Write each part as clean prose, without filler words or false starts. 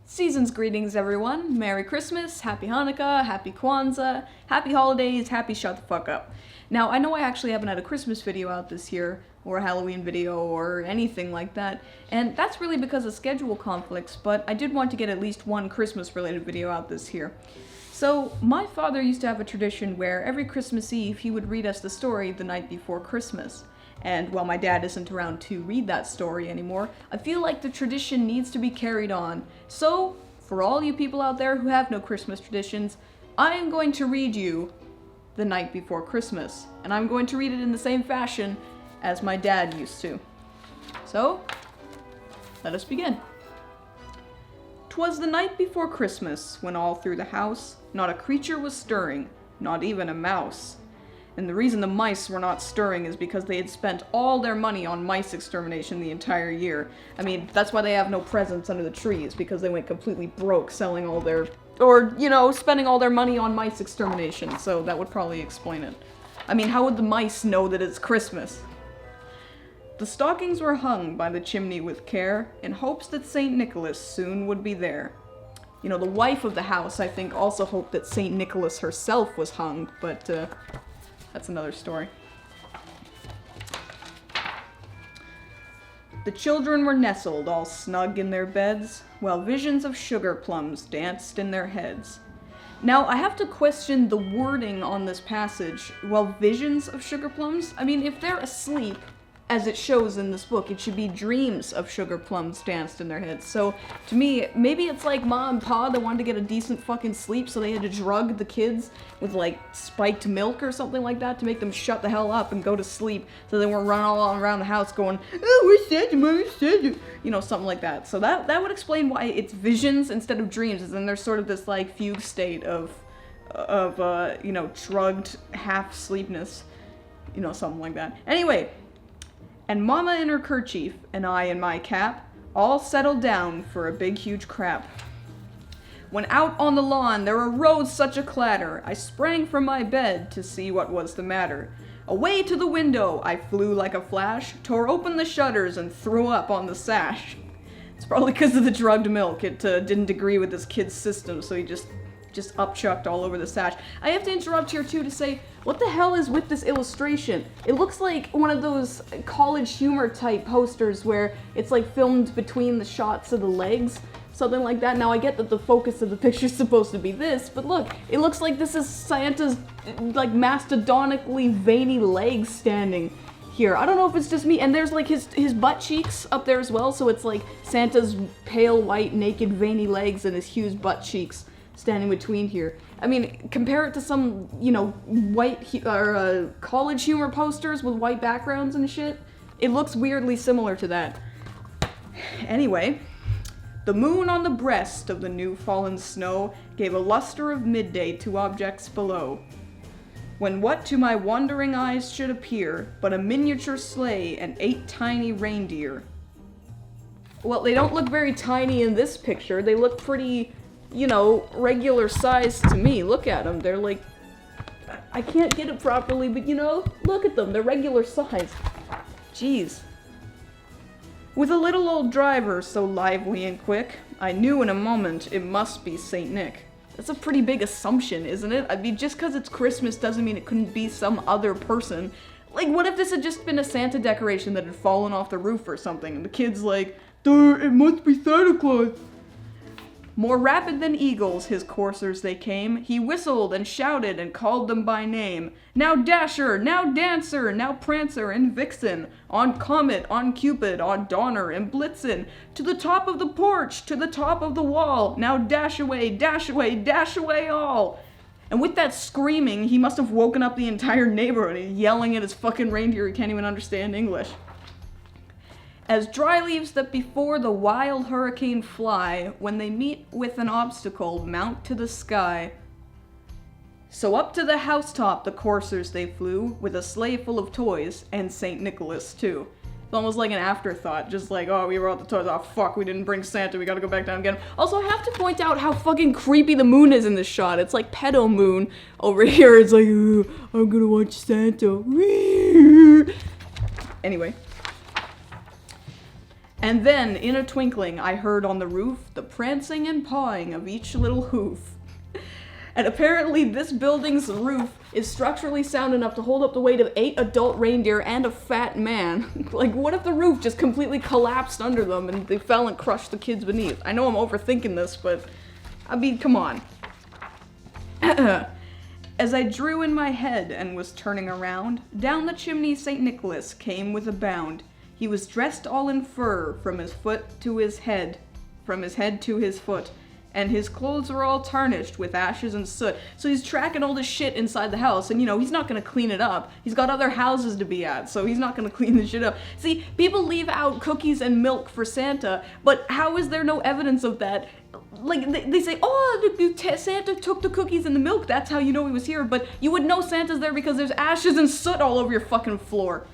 Season's greetings, everyone. Merry Christmas, Happy Hanukkah, Happy Kwanzaa, Happy Holidays, Happy Shut the Fuck Up. Now, I know I actually haven't had a Christmas video out this year, or a Halloween video, or anything like that, and that's really because of schedule conflicts, but I did want to get at least one Christmas-related video out this year. So, my father used to have a tradition where every Christmas Eve he would read us the story the night before Christmas. And while my dad isn't around to read that story anymore, I feel like the tradition needs to be carried on. So, for all you people out there who have no Christmas traditions, I am going to read you The Night Before Christmas. And I'm going to read it in the same fashion as my dad used to. So, let us begin. 'Twas the night before Christmas, when all through the house not a creature was stirring, not even a mouse. And the reason the mice were not stirring is because they had spent all their money on mice extermination the entire year. I mean, that's why they have no presents under the trees, because they went completely broke selling all their, or, you know, spending all their money on mice extermination, so that would probably explain it. I mean, how would the mice know that it's Christmas? The stockings were hung by the chimney with care, in hopes that St. Nicholas soon would be there. You know, the wife of the house, I think, also hoped that St. Nicholas herself was hung, but, that's another story. The children were nestled all snug in their beds, while visions of sugar plums danced in their heads. Now, I have to question the wording on this passage. Well, visions of sugar plums? I mean, if they're asleep, as it shows in this book, it should be dreams of sugar plums danced in their heads. So, to me, maybe it's like Ma and Pa that wanted to get a decent fucking sleep, so they had to drug the kids with, like, spiked milk or something like that to make them shut the hell up and go to sleep, so they weren't running all around the house going, "Oh, where's Santa, where's Santa?" You know, something like that. So that would explain why it's visions instead of dreams, and then there's sort of this, like, fugue state of you know, drugged half-sleepness. You know, something like that. Anyway, and Mama in her kerchief, and I in my cap, all settled down for a big huge crap. When out on the lawn there arose such a clatter, I sprang from my bed to see what was the matter. Away to the window I flew like a flash, tore open the shutters and threw up on the sash. It's probably because of the drugged milk. It didn't agree with this kid's system, so he just upchucked all over the sash. I have to interrupt here too to say, what the hell is with this illustration? It looks like one of those college humor type posters where it's like filmed between the shots of the legs, something like that. Now I get that the focus of the picture is supposed to be this, but look, it looks like this is Santa's like mastodonically veiny legs standing here. I don't know if it's just me, and there's like his butt cheeks up there as well, so it's like Santa's pale white naked veiny legs and his huge butt cheeks standing between here. I mean, compare it to some, you know, white college humor posters with white backgrounds and shit. It looks weirdly similar to that. Anyway, the moon on the breast of the new fallen snow gave a luster of midday to objects below. When what to my wondering eyes should appear but a miniature sleigh and 8 tiny reindeer. Well, they don't look very tiny in this picture. They look pretty, you know, regular size to me. Look at them. They're like, I can't get it properly, but you know, look at them. They're regular size. Jeez. With a little old driver so lively and quick, I knew in a moment it must be Saint Nick. That's a pretty big assumption, isn't it? I mean, just because it's Christmas doesn't mean it couldn't be some other person. Like, what if this had just been a Santa decoration that had fallen off the roof or something, and the kid's like, "Duh, it must be Santa Claus." More rapid than eagles, his coursers they came. He whistled and shouted and called them by name. Now Dasher, now Dancer, now Prancer and Vixen, on Comet, on Cupid, on Donner and Blitzen, to the top of the porch, to the top of the wall. Now dash away, dash away, dash away all. And with that screaming, he must have woken up the entire neighborhood. He's yelling at his fucking reindeer. He can't even understand English. As dry leaves that before the wild hurricane fly, when they meet with an obstacle, mount to the sky. So up to the housetop the coursers they flew, with a sleigh full of toys, and St. Nicholas too. It's almost like an afterthought, just like, oh, we brought the toys, oh fuck, we didn't bring Santa, we gotta go back down and get him. Also, I have to point out how fucking creepy the moon is in this shot. It's like pedo moon over here. It's like, I'm gonna watch Santa. Anyway. And then, in a twinkling, I heard on the roof the prancing and pawing of each little hoof. And apparently this building's roof is structurally sound enough to hold up the weight of 8 adult reindeer and a fat man. Like, what if the roof just completely collapsed under them and they fell and crushed the kids beneath? I know I'm overthinking this, but, I mean, come on. As I drew in my head and was turning around, down the chimney St. Nicholas came with a bound. He was dressed all in fur from his foot to his head, from his head to his foot. And his clothes were all tarnished with ashes and soot. So he's tracking all this shit inside the house, and you know, he's not gonna clean it up. He's got other houses to be at, so he's not gonna clean the shit up. See, people leave out cookies and milk for Santa, but how is there no evidence of that? Like, they say, oh, Santa took the cookies and the milk, that's how you know he was here, but you would know Santa's there because there's ashes and soot all over your fucking floor.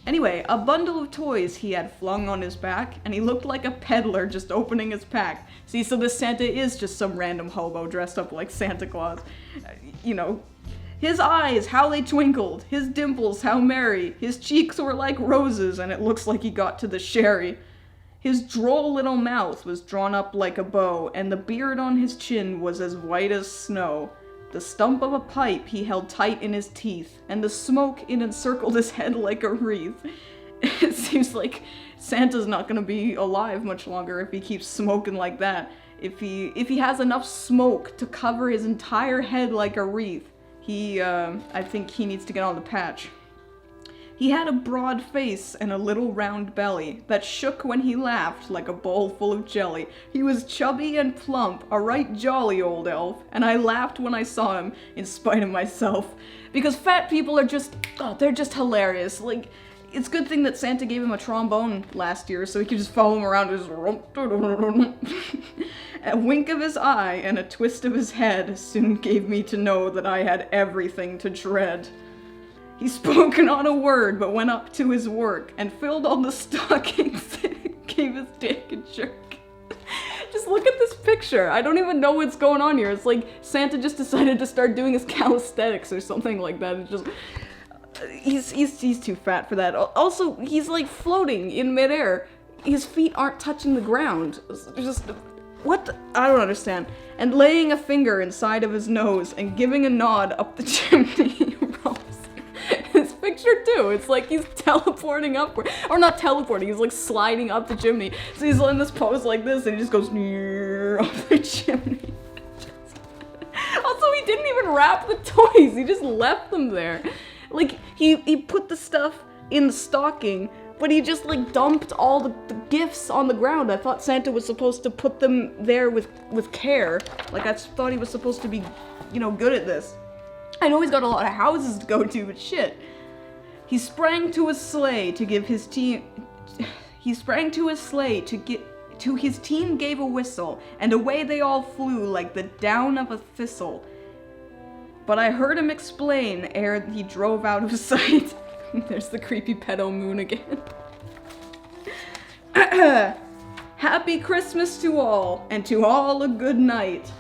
Anyway, a bundle of toys he had flung on his back, and he looked like a peddler just opening his pack. See, so this Santa is just some random hobo dressed up like Santa Claus. You know, his eyes, how they twinkled, his dimples, how merry, his cheeks were like roses, and it looks like he got to the sherry. His droll little mouth was drawn up like a bow, and the beard on his chin was as white as snow. The stump of a pipe he held tight in his teeth, and the smoke it encircled his head like a wreath. It seems like Santa's not gonna be alive much longer if he keeps smoking like that. If he has enough smoke to cover his entire head like a wreath, I think he needs to get on the patch. He had a broad face and a little round belly that shook when he laughed like a bowl full of jelly. He was chubby and plump, a right jolly old elf, and I laughed when I saw him, in spite of myself. Because fat people are just, they're just hilarious. Like, it's a good thing that Santa gave him a trombone last year so he could just follow him around his A wink of his eye and a twist of his head soon gave me to know that I had everything to dread. He spoke not a word, but went up to his work, and filled all the stockings, gave his dick a jerk. Just look at this picture. I don't even know what's going on here. It's like Santa just decided to start doing his calisthenics or something like that. It's just, he's too fat for that. Also, he's like floating in midair. His feet aren't touching the ground. It's just, what? I don't understand. And laying a finger inside of his nose and giving a nod up the chimney. Picture too. It's like he's teleporting upward. Or not teleporting, he's like sliding up the chimney. So he's in this pose like this and he just goes up the chimney. Also, he didn't even wrap the toys, he just left them there. Like, he put the stuff in the stocking, but he just like dumped all the gifts on the ground. I thought Santa was supposed to put them there with care. Like, I thought he was supposed to be, you know, good at this. I know he's got a lot of houses to go to, but shit. He sprang to his sleigh to give his team. He sprang to his sleigh to get. To his team gave a whistle, and away they all flew like the down of a thistle. But I heard him explain ere he drove out of sight. There's the creepy pedo moon again. Happy Christmas to all, and to all a good night.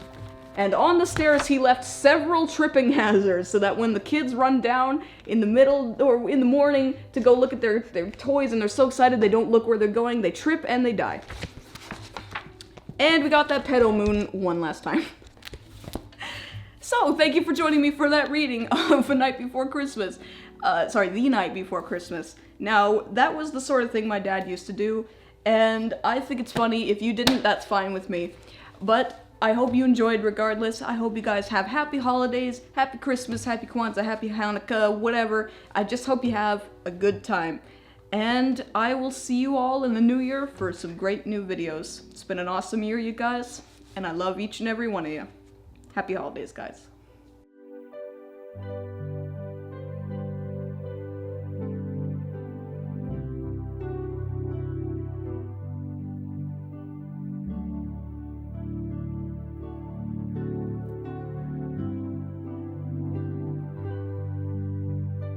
And on the stairs he left several tripping hazards so that when the kids run down in the middle or in the morning to go look at their toys and they're so excited they don't look where they're going, they trip and they die. And we got that pedo moon one last time. So, thank you for joining me for that reading of The Night Before Christmas. The Night Before Christmas. Now, that was the sort of thing my dad used to do, and I think it's funny. If you didn't, that's fine with me. But I hope you enjoyed regardless. I hope you guys have happy holidays, happy Christmas, happy Kwanzaa, happy Hanukkah, whatever. I just hope you have a good time. And I will see you all in the new year for some great new videos. It's been an awesome year, you guys, and I love each and every one of you. Happy holidays, guys.